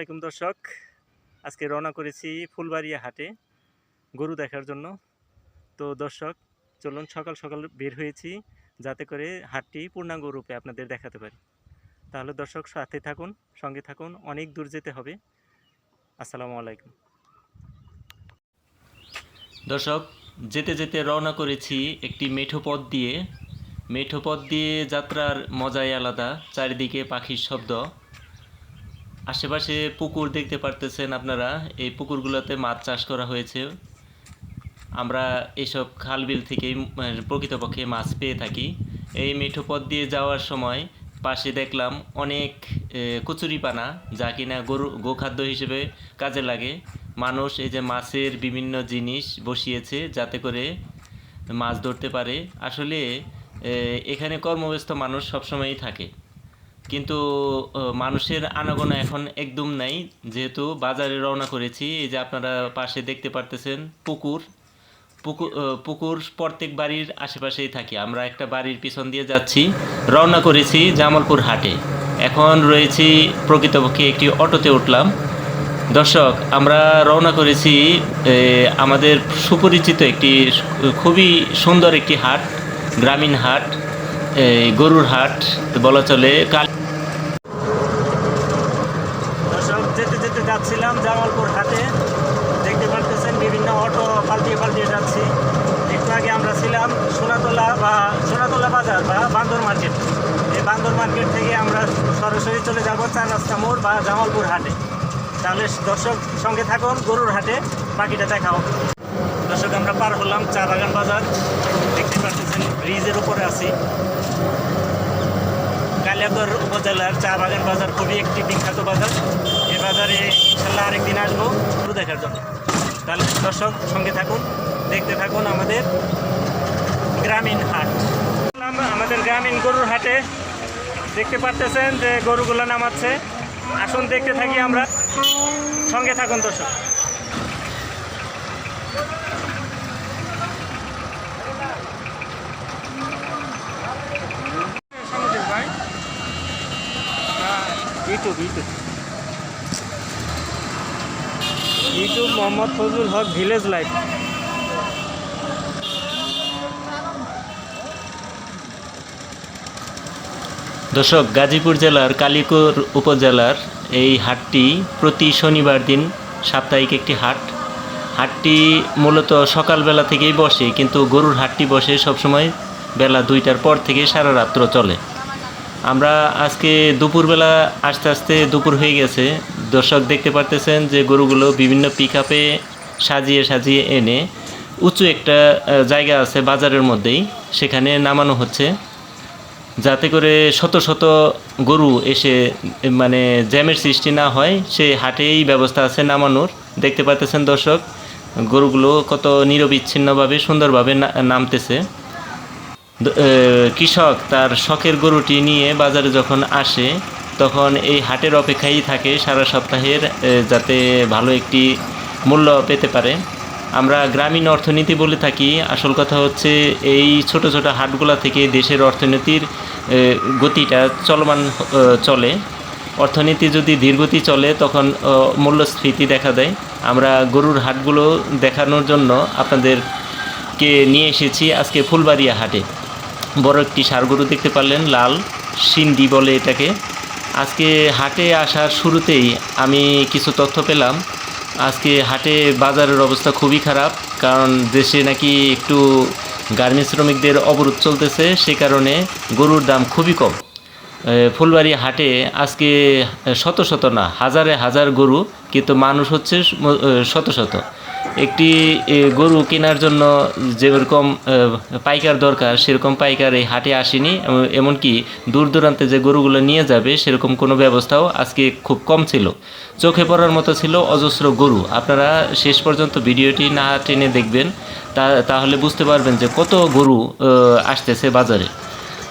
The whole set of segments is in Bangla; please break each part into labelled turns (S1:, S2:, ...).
S1: আলাইকুম দর্শক। আজকে রওনা করেছি ফুলবাড়িয়া হাটে গরু দেখার জন্য। তো দর্শক চলুন, সকাল সকাল বের হয়েছি যাতে করে হাটটি পূর্ণাঙ্গ রূপে আপনাদের দেখাতে পারি। তাহলে দর্শক সাথে থাকুন, সঙ্গে থাকুন, অনেক দূর যেতে হবে। আসসালামু আলাইকুম দর্শক, যেতে যেতে রওনা করেছি একটি মেঠো পথ দিয়ে যাত্রার মজাই আলাদা। চারিদিকে পাখির শব্দ, আশেপাশে পুকুর দেখতে পারতেছেন আপনারা। এই পুকুরগুলোতে মাছ চাষ করা হয়েছে। আমরা এইসব খাল বিল থেকেই প্রকৃতপক্ষে মাছ পেয়ে থাকি। এই মেঠো পথ দিয়ে যাওয়ার সময় পাশে দেখলাম অনেক কচুরিপানা, যা কিনা গোখাদ্য হিসেবে কাজে লাগে। মানুষ এই যে মাছের বিভিন্ন জিনিস বসিয়েছে যাতে করে মাছ ধরতে পারে। আসলে এখানে কর্মব্যস্ত মানুষ সবসময়ই থাকে, কিন্তু মানুষের আনাগোনা এখন একদম নাই, যেহেতু বাজারে রওনা করেছি। এই যে আপনারা পাশে দেখতে পারতেছেন পুকুর প্রত্যেক বাড়ির আশেপাশেই থাকি। আমরা একটা বাড়ির পিছন দিয়ে যাচ্ছি, রওনা করেছি জামালপুর হাটে। এখন রয়েছি প্রকৃতপক্ষে একটি অটোতে উঠলাম। দর্শক, আমরা রওনা করেছি আমাদের সুপরিচিত একটি খুবই সুন্দর একটি হাট, গ্রামীণ হাট, গরুর হাট বলা চলে। দর্শক, যেতে যেতে যাচ্ছিলাম জামালপুর হাটে। দেখতে পারতেছেন বিভিন্ন অটো পাল্টিয়ে যাচ্ছি। একটু আগে আমরা ছিলাম সোনাতলা বাজার বা বান্দর মার্কেট। এই বান্দর মার্কেট থেকে আমরা সরাসরি চলে যাব 4 রাস্তা মোড় বা জামালপুর হাটে। তাহলে দর্শক সঙ্গে থাকুন, গরুর হাটে বাকিটা দেখাও। দর্শক, আমরা পার হলাম চা বাগান বাজার। দেখতে পাচ্ছেন ব্রিজের উপরে আছি। কালিয়াকৈর উপজেলার চা বাগান বাজার খুবই একটি বিখ্যাত বাজার। এই বাজারে ইনশাল্লাহ আরেকদিন আসবো গরু দেখার জন্য। তাহলে দর্শক সঙ্গে থাকুন, দেখতে থাকুন আমাদের গ্রামীণ হাট। আমাদের গ্রামীণ গরুর হাটে দেখতে পাচ্ছেন যে গরুগুলো নামাচ্ছে। আসুন দেখতে থাকি আমরা, সঙ্গে থাকুন দর্শক। ইউটিউব মোহাম্মদ ফজলুল হক, ভিলেজ লাইফ। দর্শক, গাজীপুর জেলার কালিয়াকৈর উপজেলার এই হাটটি প্রতি শনিবার দিন সাপ্তাহিক একটি হাটটি মূলত সকালবেলা থেকেই বসে, কিন্তু গরুর হাটটি বসে সবসময় বেলা 2টার পর থেকে সারা রাত্র চলে। আমরা আজকে দুপুরবেলা আস্তে আস্তে দুপুর হয়ে গেছে। দর্শক দেখতে পারতেছেন যে গরুগুলো বিভিন্ন পিকআপে সাজিয়ে এনে উঁচু একটা জায়গা আছে বাজারের মধ্যেই, সেখানে নামানো হচ্ছে যাতে করে শত শত গরু এসে মানে জ্যামের সৃষ্টি না হয়। সেই হাটেই ব্যবস্থা আছে নামানোর। দেখতে পাচ্ছেন দর্শক, গরুগুলো কত নিরবিচ্ছিন্নভাবে সুন্দরভাবে নামতেছে। কৃষক তার শখের গরুটি নিয়ে বাজারে যখন আসে তখন এই হাটের অপেক্ষায় থাকে সারা সপ্তাহের, যাতে ভালো একটি মূল্য পেতে পারে। আমরা গ্রামীণ অর্থনীতি বলে থাকি। আসল কথা হচ্ছে এই ছোট ছোট হাটগুলা থেকে দেশের অর্থনীতির গতিটা চলমান চলে। অর্থনীতি যদি ধীরগতি চলে তখন মূল্যস্ফীতি দেখা দেয়। আমরা গরুর হাটগুলো দেখানোর জন্য আপনাদেরকে নিয়ে এসেছি আজকে ফুলবাড়িয়া হাটে। বড় একটি ষাঁড় গরু দেখতে পারলেন, লাল সিন্ধি বলে এটাকে। আজকে হাটে আসার শুরুতেই আমি কিছু তথ্য পেলাম। আজকে হাটে বাজারের অবস্থা খুবই খারাপ, কারণ দেশে নাকি একটু গার্মেন্টস শ্রমিকদের অবরোধ চলতেছে, সে কারণে গরুর দাম খুবই কম। ফুলবাড়িয়া হাটে আজকে শত শত না, হাজার গরু, কিন্তু মানুষ হচ্ছে শত শত। একটি গরু কেনার জন্য যেরকম পাইকার দরকার সেরকম পাইকার এই হাটে আসেনি। এমনকি দূর দূরান্তে যে গরুগুলো নিয়ে যাবে সেরকম কোনো ব্যবস্থাও আজকে খুব কম ছিল। চোখে পড়ার মতো ছিল অজস্র গরু। আপনারা শেষ পর্যন্ত ভিডিওটি না টেনে দেখবেন, তাহলে বুঝতে পারবেন যে কত গরু আসতেছে বাজারে।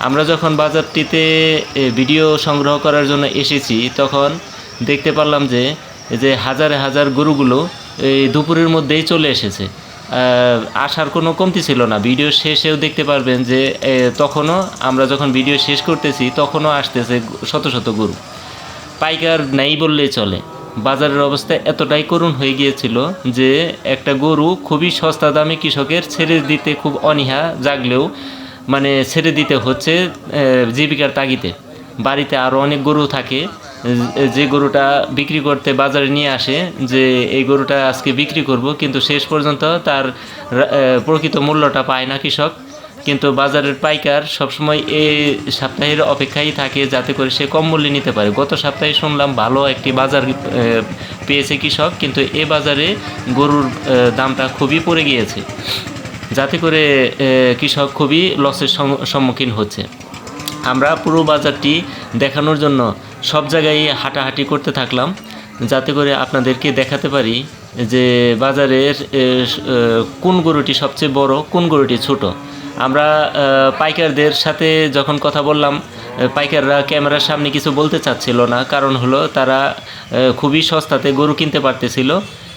S1: আমরা যখন বাজারটিতে ভিডিও সংগ্রহ করার জন্য এসেছি তখন দেখতে পারলাম যে হাজার গরুগুলো এই দুপুরের মধ্যেই চলে এসেছে। আসার কোনো কমতি ছিল না। ভিডিও শেষেও দেখতে পারবেন যে তখনও আমরা যখন ভিডিও শেষ করতেছি তখনও আসতেছে শত শত গরু। পাইকার নেই বললেই চলে। বাজারের অবস্থা এতটাই করুণ হয়ে গিয়েছিল যে একটা গরু খুবই সস্তা দামে কৃষকের ছেড়ে দিতে খুব অনীহা জাগলেও মানে ছেড়ে দিতে হচ্ছে জীবিকার তাগিদে। বাড়িতে আরও অনেক গরু থাকে, যে গরুটা বিক্রি করতে বাজারে নিয়ে আসে যে এই গরুটা আজকে বিক্রি করব, কিন্তু শেষ পর্যন্ত তার প্রকৃত মূল্যটা পায় না কৃষক। কিন্তু বাজারের পাইকার সবসময় এই সপ্তাহের অপেক্ষায় থাকে যাতে করে সে কম মূল্যে নিতে পারে। গত সপ্তাহে শুনলাম ভালো একটি বাজার পেয়েছে কৃষক, কিন্তু এ বাজারে গরুর দামটা খুবই পড়ে গিয়েছে, যাতে করে কৃষক খুবই লসের সম্মুখীন হচ্ছে। আমরা পুরো বাজারটি দেখানোর জন্য সব জায়গায় হাঁটাহাঁটি করতে থাকলাম, যাতে করে আপনাদেরকে দেখাতে পারি যে বাজারের কোন গরুটি সবচেয়ে বড়, কোন গরুটি ছোট। আমরা পাইকারদের সাথে যখন কথা বললাম, পাইকাররা ক্যামেরার সামনে কিছু বলতে চাচ্ছিল না, কারণ হলো তারা খুবই সস্তাতে গরু কিনতে পারতেছিল।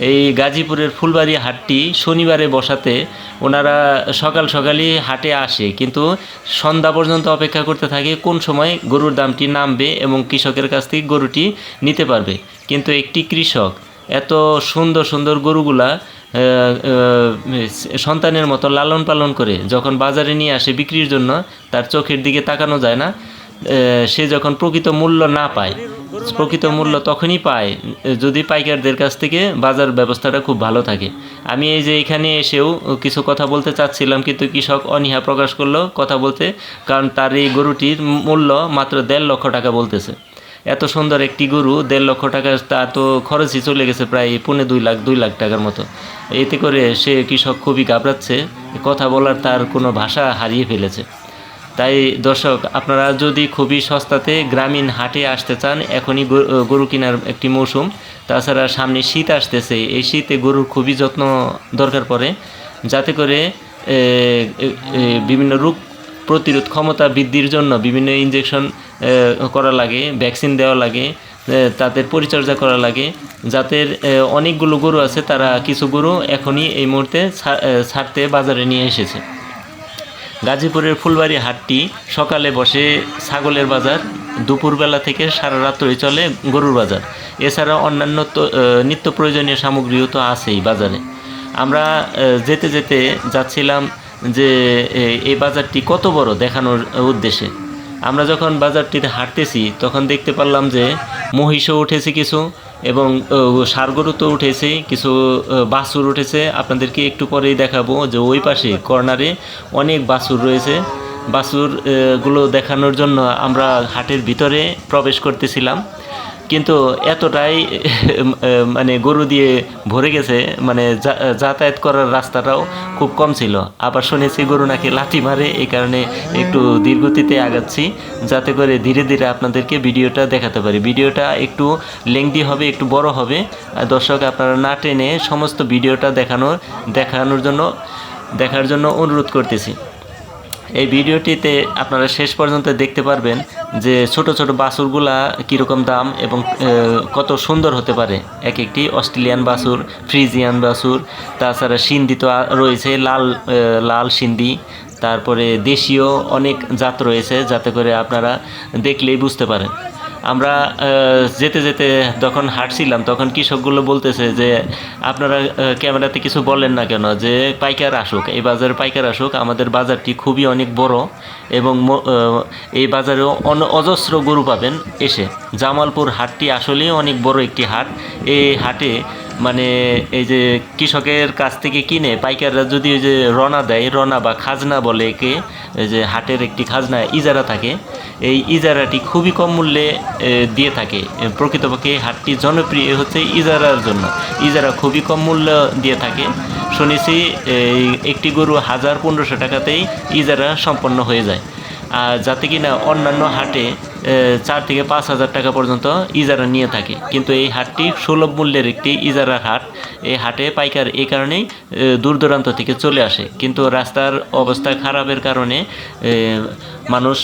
S1: এই গাজীপুরের ফুলবাড়ি হাটটি শনিবারে বসাতে ওনারা সকাল সকালই হাটে আসে, কিন্তু সন্ধ্যা পর্যন্ত অপেক্ষা করতে থাকে কোন সময় গরুর দামটি নামবে এবং কৃষকের কাছ থেকে গরুটি নিতে পারবে। কিন্তু একটি কৃষক এত সুন্দর সুন্দর গরুগুলা সন্তানের মতো লালন পালন করে যখন বাজারে নিয়ে আসে বিক্রির জন্য, তার চোখের দিকে তাকানো যায় না। সে যখন প্রকৃত মূল্য না পায়, প্রকৃত মূল্য তখনই পায় যদি পাইকারদের কাছ থেকে বাজার ব্যবস্থাটা খুব ভালো থাকে। আমি এই যে এখানে এসেও কিছু কথা বলতে চাচ্ছিলাম, কিন্তু কৃষক অনীহা প্রকাশ করলো কথা বলতে, কারণ তার এই গরুটির মূল্য মাত্র 1.5 লক্ষ টাকা বলতেছে। এত সুন্দর একটি গরু 1.5 লক্ষ টাকা, তার তো খরচই চলে গেছে প্রায় 2 লাখ টাকার মতো। এতে করে সে কৃষক খুবই ঘাবড়াচ্ছে, কথা বলার তার কোনো ভাষা হারিয়ে ফেলেছে। তাই দর্শক, আপনারা যদি খুবই সস্তাতে গ্রামীণ হাটে আসতে চান, এখনই গরু কেনার একটি মৌসুম। তাছাড়া সামনে শীত আসতেছে, এই শীতে গরুর খুবই যত্ন দরকার পড়ে, যাতে করে বিভিন্ন রোগ প্রতিরোধ ক্ষমতা বৃদ্ধির জন্য বিভিন্ন ইনজেকশন করা লাগে, ভ্যাকসিন দেওয়া লাগে, তাদের পরিচর্যা করা লাগে। যাদের অনেকগুলো গরু আছে, তারা কিছু গরু এখনই এই মুহূর্তে ছাড়তে বাজারে নিয়ে এসেছে। গাজীপুরের ফুলবাড়ি হাটটি সকালে বসে ছাগলের বাজার, দুপুরবেলা থেকে সারা রাত্রই চলে গরুর বাজার। এছাড়া অন্যান্য নিত্য প্রয়োজনীয় সামগ্রীও তো আছেই বাজারে। আমরা যেতে যেতে যাচ্ছিলাম যে এই বাজারটি কত বড় দেখানোর উদ্দেশ্যে। আমরা যখন বাজারটিতে হাঁটতেছি তখন দেখতে পারলাম যে মহিষও উঠেছে কিছু, এবং ষাঁড় গরু তো উঠেছে কিছু, বাছুর উঠেছে। আপনাদেরকে একটু পরেই দেখাবো যে ওই পাশে কর্নারে অনেক বাছুর রয়েছে। বাছুরগুলো দেখানোর জন্য আমরা হাটের ভিতরে প্রবেশ করতেছিলাম, কিন্তু এতটাই মানে গরু দিয়ে ভরে গেছে, মানে যাতায়াত করার রাস্তাটাও খুব কম ছিল। আবার শুনেছি গরু নাকি লাথি মারে, এই কারণে একটু ধীরগতিতে আগাচ্ছি, যাতে করে ধীরে ধীরে আপনাদেরকে ভিডিওটা দেখাতে পারি। ভিডিওটা একটু লেংদি হবে, একটু বড় হবে। দর্শক, আপনারা না টেনে সমস্ত ভিডিওটা দেখার জন্য অনুরোধ করতেছি। এই ভিডিওটিতে আপনারা শেষ পর্যন্ত দেখতে পারবেন যে ছোট ছোট বাছুরগুলা কীরকম দাম এবং কত সুন্দর হতে পারে। এক একটি অস্ট্রেলিয়ান বাছুর, ফ্রিজিয়ান বাছুর, তাছাড়া সিন্ধি তো রয়েছে, লাল সিন্ধি, তারপরে দেশীয় অনেক জাত রয়েছে, যাতে করে আপনারা দেখলেই বুঝতে পারেন। আমরা যেতে যেতে যখন হাঁটছিলাম তখন কৃষকগুলো বলতেছে যে আপনারা ক্যামেরাতে কিছু বলেন না কেন, যে পাইকার আসুক, এই বাজারে পাইকার আসুক। আমাদের বাজারটি খুবই অনেক বড় এবং এই বাজারে অজস্র গরু পাবেন এসে। জামালপুর হাটটি আসলেই অনেক বড় একটি হাট। এই হাটে মানে এই যে কৃষকের কাছ থেকে কিনে পাইকাররা যদি ওই যে রনা দেয়, রনা বা খাজনা বলে একে, এই যে হাটের একটি খাজনা ইজারা থাকে, এই ইজারাটি খুবই কম মূল্যে দিয়ে থাকে। প্রকৃতপক্ষে হাটটি জনপ্রিয় হচ্ছে ইজারার জন্য, ইজারা খুবই কম মূল্য দিয়ে থাকে। শুনেছি একটি গরু 1000-1500 টাকাতেই ইজারা সম্পন্ন হয়ে যায়, আর যাতে কিনা অন্যান্য হাটে 4 থেকে 5,000 টাকা পর্যন্ত ইজারা নিয়ে থাকে। কিন্তু এই হাটটি সুলভ মূল্যের একটি ইজারার হাট। এই হাটে পাইকার এই কারণেই দূর দূরান্ত থেকে চলে আসে, কিন্তু রাস্তার অবস্থা খারাপের কারণে মানুষ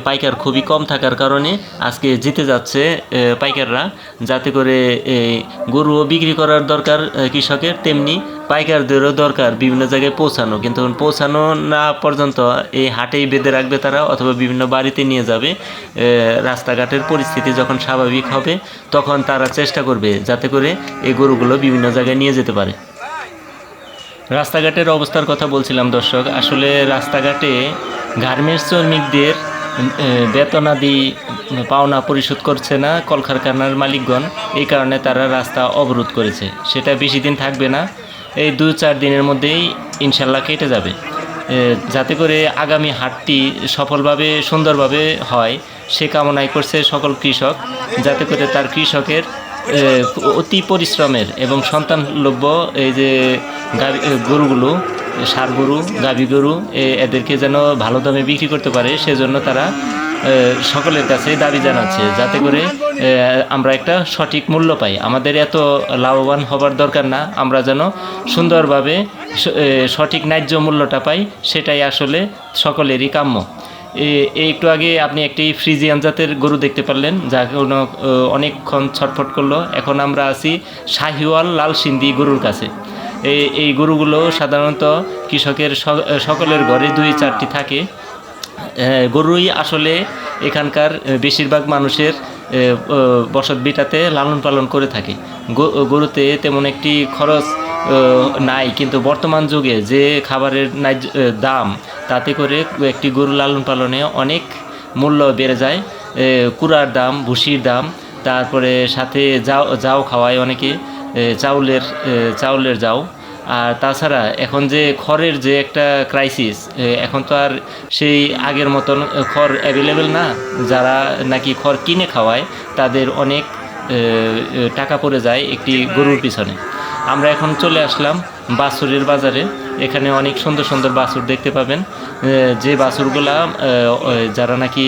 S1: পাইকার খুবই কম থাকার কারণে আজকে জিতে যাচ্ছে পাইকাররা, যাতে করে গরুও বিক্রি করার দরকার কৃষকের, তেমনি পাইকারদেরও দরকার বিভিন্ন জায়গায় পৌঁছানো, কিন্তু পৌঁছানো না পর্যন্ত এই হাটেই বেঁধে রাখবে তারা, অথবা বিভিন্ন বাড়িতে নিয়ে যাবে। রাস্তাঘাটের পরিস্থিতি যখন স্বাভাবিক হবে তখন তারা চেষ্টা করবে যাতে করে এই গরুগুলো বিভিন্ন জায়গায় নিয়ে যেতে পারে। রাস্তাঘাটের অবস্থার কথা বলছিলাম দর্শক, আসলে রাস্তাঘাটে গার্মেন্টস শ্রমিকদের বেতনাদি পাওনা পরিশোধ করছে না কলকারখানার মালিকগণ, এই কারণে তারা রাস্তা অবরোধ করেছে। সেটা বেশি দিন থাকবে না, এই 2-4 দিনের মধ্যেই ইনশাল্লাহ কেটে যাবে। যাতে করে আগামী হাটটি সফলভাবে সুন্দরভাবে হয় সে কামনাই করছে সকল কৃষক, যাতে করে তার কৃষকের অতি পরিশ্রমের এবং সন্তানলভ্য এই যে গরুগুলো, ষাঁড় গরু, গাভী গরু, এদেরকে যেন ভালো দামে বিক্রি করতে পারে, সেজন্য তারা সকলের কাছে দাবি জানাচ্ছে যাতে করে আমরা একটা সঠিক মূল্য পাই। আমাদের এত লাভবান হবার দরকার না, আমরা যেন সুন্দরভাবে সঠিক ন্যায্য মূল্যটা পাই, সেটাই আসলে সকলেরই কাম্য। একটু আগে আপনি একটি ফ্রিজিয়ান জাতের গরু দেখতে পারলেন, যা কোনো অনেকক্ষণ ছটফট করলো। এখন আমরা আছি শাহিওয়াল লাল সিন্ধি গরুর কাছে। এই গরুগুলো সাধারণত কৃষকের সকলের ঘরে 2-4টি থাকে। গরুই আসলে এখানকার বেশিরভাগ মানুষের বসত ভিটাতে লালন পালন করে থাকে। গরুতে তেমন একটি খরচ নাই, কিন্তু বর্তমান যুগে যে খাবারের দাম, তাতে করে একটি গরু লালন পালনে অনেক মূল্য বেড়ে যায়। কুড়ার দাম, ভুসির দাম, তারপরে সাথে যাও খাওয়ায় অনেকে, চাউলের যাও। আর তাছাড়া এখন যে খড়ের যে একটা ক্রাইসিস, এখন তো আর সেই আগের মতন খড় অ্যাভেলেবেল না। যারা নাকি খড় কিনে খাওয়ায় তাদের অনেক টাকা পড়ে যায় একটি গরুর পিছনে। আমরা এখন চলে আসলাম বাছুরের বাজারে। এখানে অনেক সুন্দর সুন্দর বাছুর দেখতে পাবেন, যে বাছুরগুলা যারা নাকি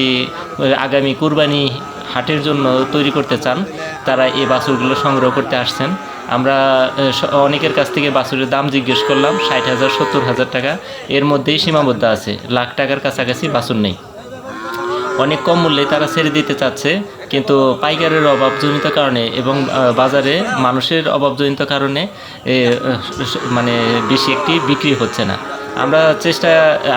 S1: আগামী কুরবানি হাটের জন্য তৈরি করতে চান, তারা এই বাছুরগুলো সংগ্রহ করতে আসছেন। আমরা অনেকের কাছ থেকে বাছুরের দাম জিজ্ঞেস করলাম, 60,000 70,000 টাকা, এর মধ্যেই সীমাবদ্ধ আছে, লাখ টাকার কাছাকাছি বাছুর নেই। অনেক কম মূল্যে তারা ছেড়ে দিতে চাচ্ছে, কিন্তু পাইকারের অভাবজনিত কারণে এবং বাজারে মানুষের অভাবজনিত কারণে মানে বেশি একটি বিক্রি হচ্ছে না।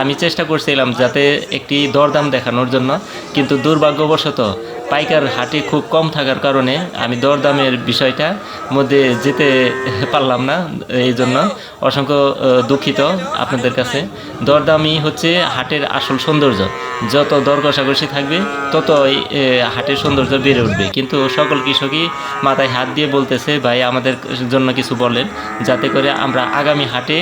S1: আমি চেষ্টা করছিলাম যাতে একটি দরদাম দেখানোর জন্য, কিন্তু দুর্ভাগ্যবশত পাইকার হাটে খুব কম থাকার কারণে আমি দরদামের বিষয়টা মধ্যে যেতে পারলাম না। এই জন্য অসংখ্য দুঃখিত আপনাদের কাছে। দরদামই হচ্ছে হাটের আসল সৌন্দর্য। যত দর কষাকষি থাকবে ততই হাটের সৌন্দর্য বেড়ে উঠবে। কিন্তু সকল কৃষকই মাথায় হাত দিয়ে বলতেছে, ভাই আমাদের জন্য কিছু বলেন, যাতে করে আমরা আগামী হাটে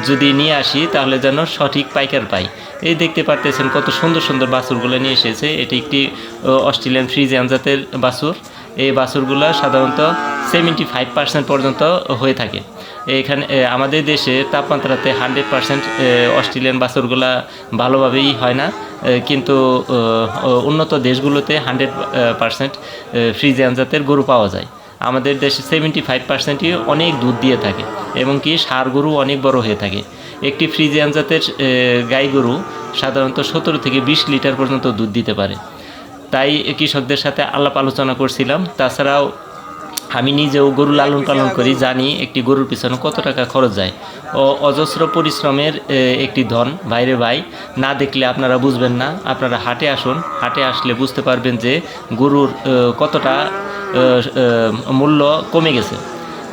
S1: যদি নিয়ে আসি তাহলে যেন সঠিক পাইকার পাই। এই দেখতে পারতেছেন কত সুন্দর সুন্দর বাছুরগুলো নিয়ে এসেছে। এটি একটি অস্ট্রেলিয়ান ফ্রিজিয়ান জাতের বাছুর। এই বাছুরগুলো সাধারণত 75% পর্যন্ত হয়ে থাকে। এখানে আমাদের দেশে তাপমাত্রাতে 100% অস্ট্রেলিয়ান বাছুরগুলা ভালোভাবেই হয় না, কিন্তু উন্নত দেশগুলোতে 100% ফ্রিজিয়ান জাতের গরু পাওয়া যায়। আমাদের দেশে 75%ই অনেক দুধ দিয়ে থাকে, এবং কি ষাঁড় গরু অনেক বড় হয়ে থাকে। একটি ফ্রিজিয়ান জাতের গাই গরু সাধারণত 17 থেকে 20 লিটার পর্যন্ত দুধ দিতে পারে। তাই কৃষকদের সাথে আলাপ আলোচনা করছিলাম। তাছাড়াও আমি নিজেও গরু লালন পালন করি, জানি একটি গরুর পিছনে কত টাকা খরচ যায়। অজস্র পরিশ্রমের একটি ধন। ভাইরে ভাই, না দেখলে আপনারা বুঝবেন না। আপনারা হাটে আসুন, হাটে আসলে বুঝতে পারবেন যে গরুর কতটা মূল্য কমে গেছে।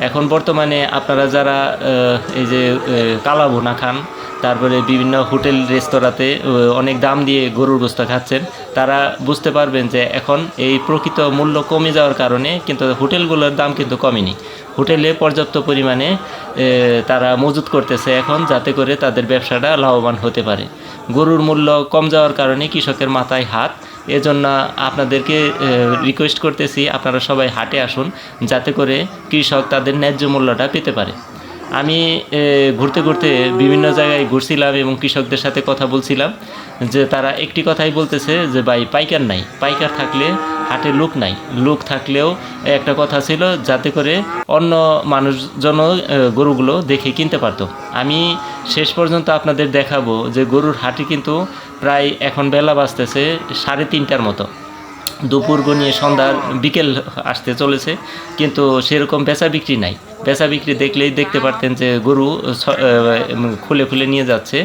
S1: এখন বর্তমানে আপনারা যারা এই যে কালাভুনা খান, তারপরে বিভিন্ন হোটেল রেস্তোরাঁতে অনেক দাম দিয়ে গরুর গোশত খাচ্ছেন, তারা বুঝতে পারবেন যে এখন এই প্রকৃত মূল্য কমে যাওয়ার কারণে কিন্তু হোটেলগুলোর দাম কিন্তু কমেনি। হোটেলে পর্যাপ্ত পরিমাণে তারা মজুত করতেছে এখন, যাতে করে তাদের ব্যবসাটা লাভবান হতে পারে। গরুর মূল্য কম যাওয়ার কারণে কৃষকের মাথায় হাত। এজন্য আপনাদেরকে রিকোয়েস্ট করতেছি, আপনারা সবাই হাটে আসুন, যাতে করে কৃষক তাদের ন্যায্য মূল্যটা পেতে পারে। আমি ঘুরতে ঘুরতে বিভিন্ন জায়গায় ঘুরছিলাম এবং কৃষকদের সাথে কথা বলছিলাম, যে তারা একটি কথাই বলতেছে যে ভাই পাইকার নাই, পাইকার থাকলে হাটে লোক নাই, লোক থাকলেও একটা কথা ছিল যাতে করে অন্য মানুষজনও গরুগুলো দেখে কিনতে পারতো। আমি শেষ পর্যন্ত আপনাদের দেখাবো যে গরুর হাটে কিন্তু প্রায় এখন বেলা বাজতেছে 3:30টার মতো। দুপুর গনিয়ে সন্ধ্যার বিকেল আসতে চলেছে, কিন্তু সেরকম বেচা বিক্রি নাই। বেচা বিক্রি দেখলেই দেখতে পারতেন যে গরু খুলে খুলে নিয়ে যাচ্ছে,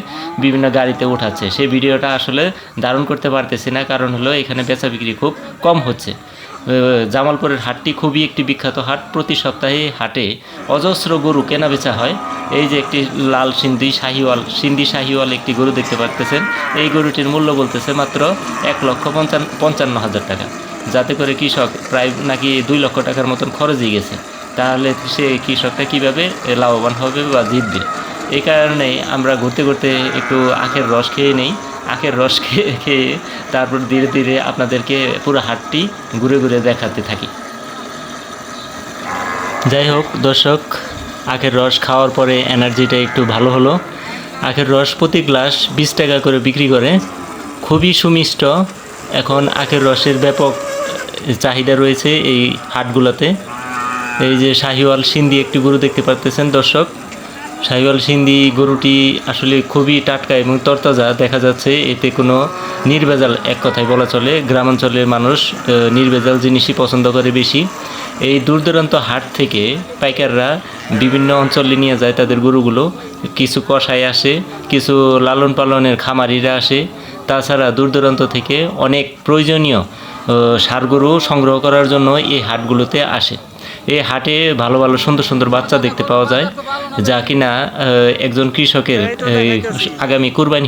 S1: বিভিন্ন গাড়িতে উঠাচ্ছে। সেই ভিডিওটা আসলে ধারণ করতে পারতেছি না, কারণ হলো এখানে বেচা বিক্রি খুব কম হচ্ছে। জামালপুরের হাটটি খুবই একটি বিখ্যাত হাট। প্রতি সপ্তাহে হাটে অজস্র গরু কেনা বেচা হয়। এই যে একটি লাল সিন্ধি শাহিওয়াল একটি গরু দেখতে পাচ্ছেন। এই গরুটির মূল্য বলতেছে মাত্র 1,55,000 টাকা, যাতে করে কৃষক প্রায় নাকি 2 লক্ষ টাকার মতন খরচই গেছে। তাহলে সে কৃষকটা কীভাবে লাভবান হবে বা জিতবে? এই কারণে আমরা ঘুরতে ঘুরতে একটু আখের রস খেয়ে নেই। আখের রস খেয়ে তারপর ধীরে ধীরে আপনাদেরকে পুরো হাটটি ঘুরে ঘুরে দেখাতে থাকি। যাই হোক দর্শক, আখের রস খাওয়ার পরে এনার্জিটা একটু ভালো হলো। আখের রস প্রতি গ্লাস 20 টাকা করে বিক্রি করে, খুবই সুমিষ্ট। এখন আখের রসের ব্যাপক চাহিদা রয়েছে এই হাটগুলোতে। এই যে শাহিওয়াল সিন্ধি একটি গরু দেখতে পাচ্ছেন দর্শক। শাহিওয়াল সিন্ধি গরুটি আসলে খুবই টাটকা এবং তরতাজা দেখা যাচ্ছে। এতে কোনো নির্ভেজাল, এক কথায় বলা চলে। গ্রামাঞ্চলের মানুষ নির্ভেজাল জিনিসই পছন্দ করে বেশি। এই দূর দূরান্ত হাট থেকে পাইকাররা বিভিন্ন অঞ্চলে নিয়ে যায় তাদের গরুগুলো। কিছু কষাই আসে, কিছু লালন পালনের খামারিরা আসে। তাছাড়া দূর দূরান্ত থেকে অনেক প্রয়োজনীয় ষাঁড় গরু সংগ্রহ করার জন্য এই হাটগুলোতে আসে। এই হাটে ভালো ভালো সুন্দর সুন্দর বাচ্চা দেখতে পাওয়া যায়, যা কিনা একজন কৃষকের আগামী কুরবানি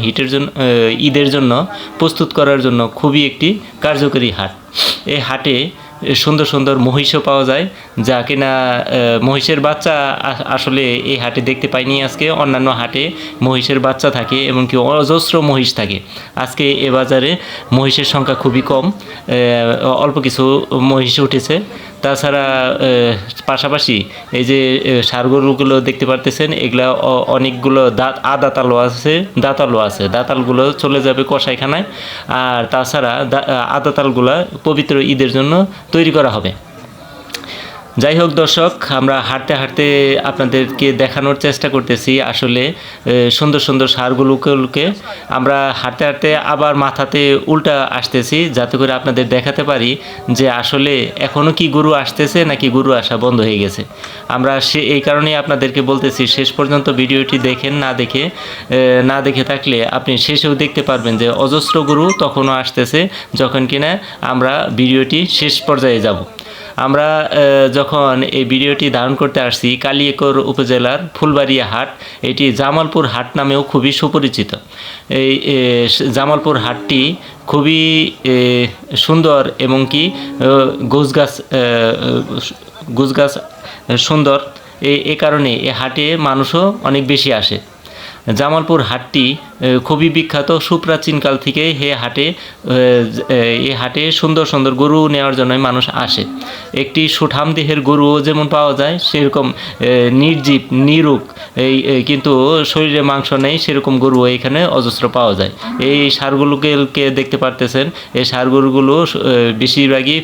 S1: ঈদের জন্য প্রস্তুত করার জন্য খুবই একটি কার্যকরী হাট। এই হাটে সুন্দর সুন্দর মহিষও পাওয়া যায়, যা কিনা মহিষের বাচ্চা আসলে এই হাটে দেখতে পাইনি আজকে। অন্যান্য হাটে মহিষের বাচ্চা থাকে এবং কি অজস্র মহিষ থাকে। আজকে এ বাজারে মহিষের সংখ্যা খুবই কম, অল্প কিছু মহিষ উঠেছে। তাছাড়া পাশাপাশি এই যে ষাঁড় গরুগুলো দেখতে পারতেছেন, এগুলা অনেকগুলো দাঁতালও আছে। দাঁতালগুলো চলে যাবে কসাইখানায়। আর তাছাড়া আদাতালগুলো পবিত্র ঈদের জন্য তৈরি করা হবে। যাই হোক দর্শক, আমরা হাঁটতে হাঁটতে আপনাদেরকে দেখানোর চেষ্টা করতেছি আসলে সুন্দর সুন্দর ষাঁড়গুলোকে। আমরা হাঁটতে হাঁটতে আবার মাথাতে উল্টা আসতেছি, যাতে করে আপনাদের দেখাতে পারি যে আসলে এখনও কি গরু আসতেছে নাকি গরু আসা বন্ধ হয়ে গেছে। আমরা এই কারণেই আপনাদেরকে বলতেছি শেষ পর্যন্ত ভিডিওটি দেখেন। না দেখে থাকলে আপনি শেষেও দেখতে পারবেন যে অজস্র গরু তখনও আসতেছে, যখন কিনা আমরা ভিডিওটি শেষ পর্যায়ে যাব। আমরা যখন এই ভিডিওটি ধারণ করতে আসছি কালিয়াকৈর উপজেলার ফুলবাড়িয়া হাট, এটি জামালপুর হাট নামেও খুবই সুপরিচিত। এই জামালপুর হাটটি খুবই সুন্দর এবং কি গোছগাছ সুন্দর। এই কারণে এই হাটে মানুষও অনেক বেশি আসে। জামালপুর হাটটি খুবই বিখ্যাত। সুপ্রাচীনকাল থেকে এই হাটে সুন্দর সুন্দর গরু নেওয়ার জন্য মানুষ আসে। একটি সুঠাম দেহের গরুও যেমন পাওয়া যায়, সেরকম নির্জীব নিরুক কিন্তু শরীরে মাংস নেই সেরকম গরুও এখানে অজস্র পাওয়া যায়। এই ষাঁড়গুলোকে দেখতে পারতেছেন, এই ষাঁড়গরুগুলো বেশিরভাগই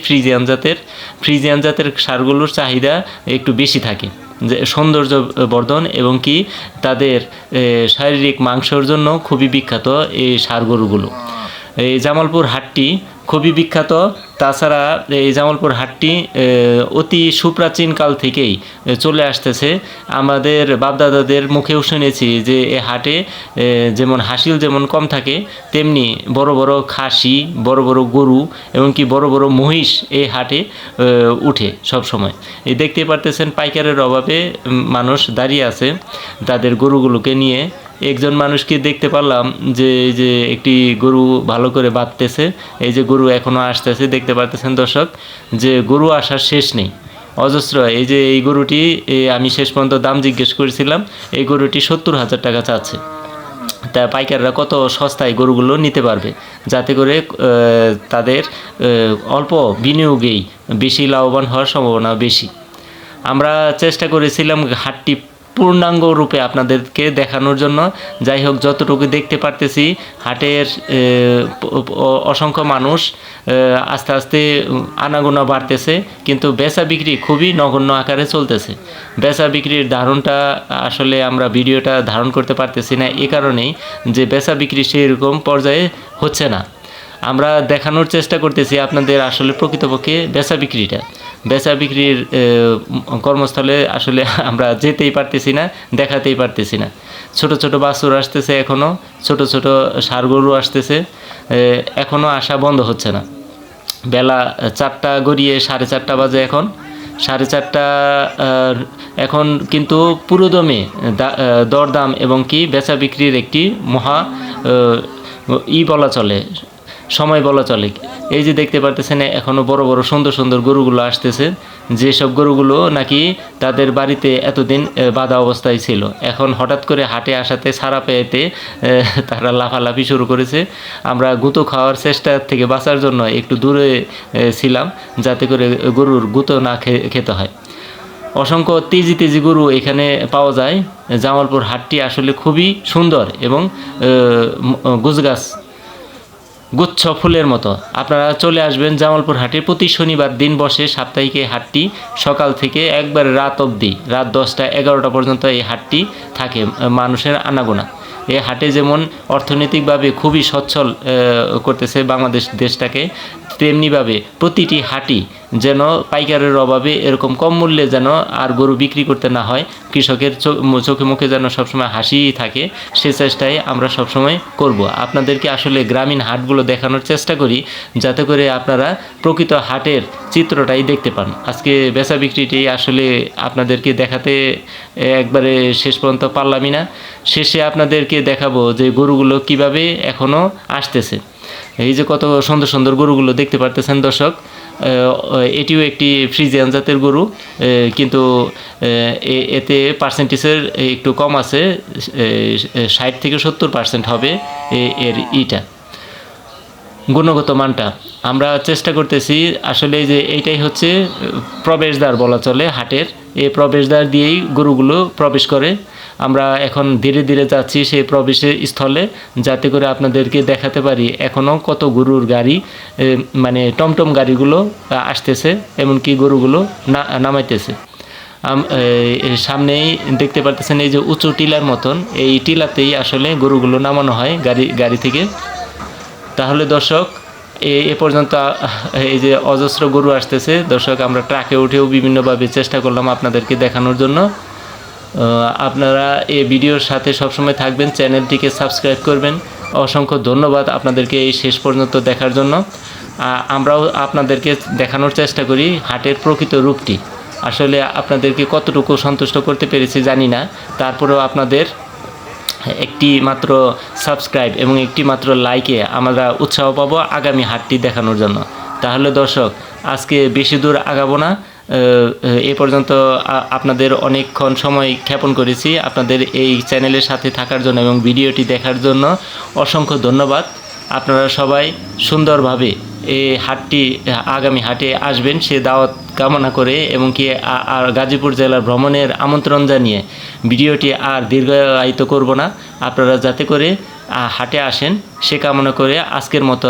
S1: ফ্রিজিয়ান জাতের ষাঁড়গুলোর চাহিদা একটু বেশি থাকে, যে সৌন্দর্য বর্ধন এবং কি তাদের শারীরিক মাংসের জন্য খুবই বিখ্যাত এই ষাঁড় গরুগুলো। এই জামালপুর হাটটি খুবই বিখ্যাত। তাছাড়া এই জামালপুর হাটটি অতি সুপ্রাচীন কাল থেকেই চলে আসতেছে। আমাদের বাপদাদাদের মুখেও শুনেছি যে এই হাটে যেমন হাসিল যেমন কম থাকে, তেমনি বড় বড় খাসি, বড় বড় গরু এবং কি বড় বড় মহিষ এই হাটে উঠে সব সময়। এই দেখতে পারতেছেন পাইকারের অভাবে মানুষ দাঁড়িয়ে আছে তাদের গরুগুলোকে নিয়ে। একজন মানুষকে দেখতে পারলাম যে একটি গরু ভালো করে বাঁধতেছে। এই যে গরু এখনও আসতেছে, দেখতে পারতেছেন দর্শক যে গরু আসার শেষ নেই, অজস্র। এই যে এই গরুটি আমি শেষ পর্যন্ত দাম জিজ্ঞেস করেছিলাম, এই গরুটি 70,000 টাকা চাচ্ছে। তা পাইকাররা কত সস্তায় গরুগুলো নিতে পারবে, যাতে করে তাদের অল্প বিনিয়োগেই বেশি লাভবান হওয়ার সম্ভাবনা বেশি। আমরা চেষ্টা করেছিলাম হাটটি পূর্ণাঙ্গ রূপে আপনাদেরকে দেখানোর জন্য। যাই হোক, যতটুকু দেখতে পারতেছি হাটের অসংখ্য মানুষ আস্তে আস্তে আনাগোনা বাড়তেছে, কিন্তু বেচা বিক্রি খুবই নগণ্য আকারে চলতেছে। বেচা বিক্রির ধারণটা আসলে আমরা ভিডিওটা ধারণ করতে পারতেছি না, এ কারণেই যে বেচা বিক্রি সেরকম পর্যায়ে হচ্ছে না। আমরা দেখানোর চেষ্টা করতেছি আপনাদের আসলে প্রকৃতপক্ষে বেচা বিক্রির কর্মস্থলে আসলে আমরা যেতেই পারতেছি না, দেখাতেই পারতেছি না। ছোট ছোট বাছুর আসতেছে, এখনও ছোট ছোট ষাঁড় গরু আসতেছে, এখনও আসা বন্ধ হচ্ছে না। বেলা 4টা গড়িয়ে 4:30 বাজে এখন। 4:30 এখন কিন্তু পুরোদমে দরদাম এবং কি বেচা বিক্রির একটি মহা বলা চলে, সময় বলা চলে। এই যে দেখতে পারতেছেন এখনও বড় বড় সুন্দর সুন্দর গরুগুলো আসতেছে, যেসব গরুগুলো নাকি তাদের বাড়িতে এতদিন বাঁধা অবস্থায় ছিল, এখন হঠাৎ করে হাটে আসাতে ছাড়া পেয়েতে তারা লাফালাফি শুরু করেছে। আমরা গুঁতো খাওয়ার চেষ্টা থেকে বাঁচার জন্য একটু দূরে ছিলাম, যাতে করে গরুর গুঁতো না খেতে হয়। অসংখ্য তেজি তেজি গরু এখানে পাওয়া যায়। জামালপুর হাটটি আসলে খুবই সুন্দর এবং গুচ্ছ ফুলের মতো। আপনারা চলে আসবেন জামালপুর হাটে। প্রতি শনিবার দিন বসে সাপ্তাহিক এই হাটটি, সকাল থেকে একবার রাত অবধি, রাত 10টা-11টা পর্যন্ত এই হাটটি থাকে, মানুষের আনাগোনা। এই হাটে যেমন অর্থনৈতিকভাবে খুবই সচ্ছল করতেছে বাংলাদেশ দেশটাকে, তেমনিভাবে প্রতিটি হাটই যেন পাইকারের অভাবে এরকম কম মূল্যে যেন আর গরু বিক্রি করতে না হয়, কৃষকের চোখে মুখে যেন সবসময় হাসি থাকে, সে চেষ্টাই আমরা সবসময় করব। আপনাদেরকে আসলে গ্রামীণ হাটগুলো দেখানোর চেষ্টা করি, যাতে করে আপনারা প্রকৃত হাটের চিত্রটাই দেখতে পান। আজকে বেচা বিক্রিটি আসলে আপনাদেরকে দেখাতে একবারে শেষ পর্যন্ত পারলামই না। শেষে আপনাদেরকে দেখাবো যে গরুগুলো কিভাবে এখনও আসতেছে। এই যে কত সুন্দর সুন্দর গরুগুলো দেখতে পারতেছেন দর্শক, এটিও একটি ফ্রিজিয়ান জাতের গরু, কিন্তু এতে পার্সেন্টেজের একটু কম আছে, 60 থেকে 70% হবে এর গুণগত মানটা। আমরা চেষ্টা করতেছি আসলে যে এইটাই হচ্ছে প্রবেশদ্বার বলা চলে হাটের, এই প্রবেশদ্বার দিয়েই গরুগুলো প্রবেশ করে। আমরা এখন ধীরে ধীরে যাচ্ছি সেই প্রবেশের স্থলে, যাতে করে আপনাদেরকে দেখাতে পারি এখনও কত গরুর গাড়ি, মানে টমটম গাড়িগুলো আসতেছে, এমনকি গরুগুলো নামাইতেছে। সামনেই দেখতে পারতেছেন এই যে উঁচু টিলার মতন, এই টিলাতেই আসলে গরুগুলো নামানো হয় গাড়ি থেকে। তাহলে দর্শক এ পর্যন্ত এই যে অজস্র গরু আসতেছে দর্শক, আমরা ট্রাকে উঠেও বিভিন্নভাবে চেষ্টা করলাম আপনাদেরকে দেখানোর জন্য। আপনারা এই ভিডিওর সাথে সবসময় থাকবেন, চ্যানেলটিকে সাবস্ক্রাইব করবেন। অসংখ্য ধন্যবাদ আপনাদেরকে এই শেষ পর্যন্ত দেখার জন্য। আমরাও আপনাদেরকে দেখানোর চেষ্টা করি হাটের প্রকৃত রূপটি। আসলে আপনাদেরকে কতটুকু সন্তুষ্ট করতে পেরেছি জানি না, তারপরেও আপনাদের একটি মাত্র সাবস্ক্রাইব এবং একটি মাত্র লাইকে আমরা উৎসাহ পাবো আগামী হাটটি দেখানোর জন্য। তাহলে দর্শক আজকে বেশি দূর আগাবো না, এ পর্যন্ত আপনাদের অনেকক্ষণ সময় ক্ষেপণ করেছি। আপনাদের এই চ্যানেলের সাথে থাকার জন্য এবং ভিডিওটি দেখার জন্য অসংখ্য ধন্যবাদ। আপনারা সবাই সুন্দরভাবে এই হাটটি আগামী হাটে আসবেন সে দাওয়াত কামনা করে, এবং কি আর গাজীপুর জেলার ভ্রমণের আমন্ত্রণ জানিয়ে ভিডিওটি আর দীর্ঘায়িত করব না। আপনারা যাতে করে হাটে আসেন সে কামনা করে আজকের মতো